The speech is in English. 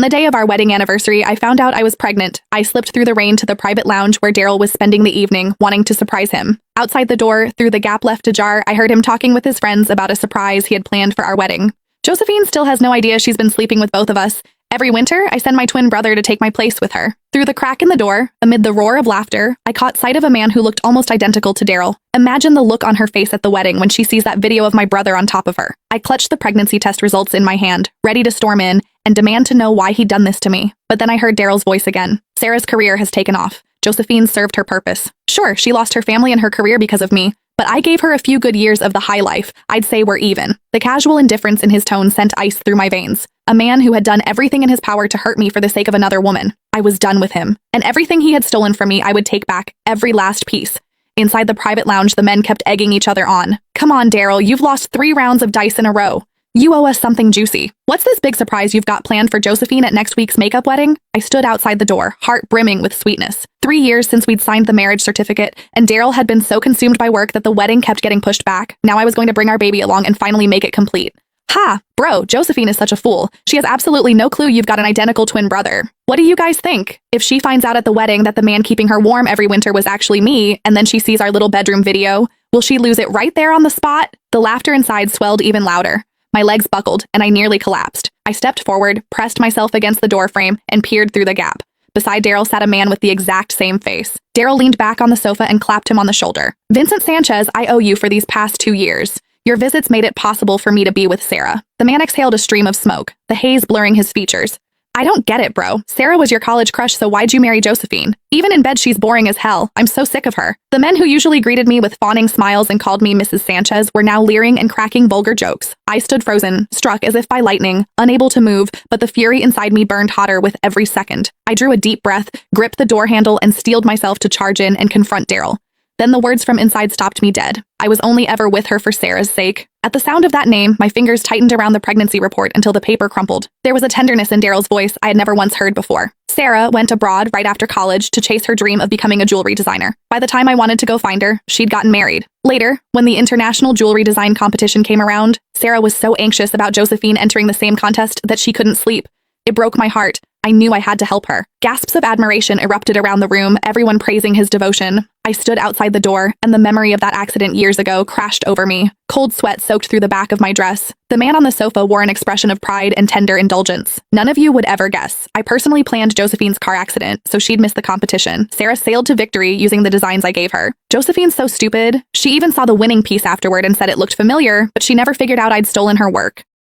On the day of our wedding anniversary, I found out I was pregnant. I slipped through the rain to the private lounge where Daryl was spending the evening, wanting to surprise him. Outside the door, through the gap left ajar, I heard him talking with his friends about a surprise he had planned for our wedding. Josephine still has no idea she's been sleeping with both of us. Every winter, I send my twin brother to take my place with her. Through the crack in the door, amid the roar of laughter, I caught sight of a man who looked almost identical to Daryl. Imagine the look on her face at the wedding when she sees that video of my brother on top of her. I clutched the pregnancy test results in my hand, ready to storm in and demand to know why he'd done this to me. But then I heard Daryl's voice again. Sarah's career has taken off. Josephine served her purpose. Sure, she lost her family and her career because of me, but I gave her a few good years of the high life. I'd say we're even. The casual indifference in his tone sent ice through my veins. A man who had done everything in his power to hurt me for the sake of another woman. I was done with him. And everything he had stolen from me, I would take back, every last piece. Inside the private lounge, the men kept egging each other on. Come on, Daryl, you've lost 3 rounds of dice in a row. You owe us something juicy. What's this big surprise you've got planned for Josephine at next week's makeup wedding? I stood outside the door, heart brimming with sweetness. 3 years since we'd signed the marriage certificate, and Daryl had been so consumed by work that the wedding kept getting pushed back. Now I was going to bring our baby along and finally make it complete. Ha! Bro, Josephine is such a fool. She has absolutely no clue you've got an identical twin brother. What do you guys think? If she finds out at the wedding that the man keeping her warm every winter was actually me, and then she sees our little bedroom video, will she lose it right there on the spot? The laughter inside swelled even louder. My legs buckled, and I nearly collapsed. I stepped forward, pressed myself against the doorframe, and peered through the gap. Beside Daryl sat a man with the exact same face. Daryl leaned back on the sofa and clapped him on the shoulder. Vincent Sanchez, I owe you for these past 2 years. Your visits made it possible for me to be with Sarah. The man exhaled a stream of smoke, the haze blurring his features. I don't get it, bro. Sarah was your college crush, so why'd you marry Josephine? Even in bed, she's boring as hell. I'm so sick of her. The men who usually greeted me with fawning smiles and called me Mrs. Sanchez were now leering and cracking vulgar jokes. I stood frozen, struck as if by lightning, unable to move, but the fury inside me burned hotter with every second. I drew a deep breath, gripped the door handle, and steeled myself to charge in and confront Daryl. Then the words from inside stopped me dead. I was only ever with her for Sarah's sake. At the sound of that name, my fingers tightened around the pregnancy report until the paper crumpled. There was a tenderness in Daryl's voice I had never once heard before. Sarah went abroad right after college to chase her dream of becoming a jewelry designer. By the time I wanted to go find her, she'd gotten married. Later, when the international jewelry design competition came around, Sarah was so anxious about Josephine entering the same contest that she couldn't sleep. It broke my heart. I knew I had to help her. Gasps of admiration erupted around the room, everyone praising his devotion. I stood outside the door, and the memory of that accident years ago crashed over me. Cold sweat soaked through the back of my dress. The man on the sofa wore an expression of pride and tender indulgence. None of you would ever guess. I personally planned Josephine's car accident, so she'd miss the competition. Sarah sailed to victory using the designs I gave her. Josephine's so stupid. She even saw the winning piece afterward and said it looked familiar, but she never figured out I'd stolen her work.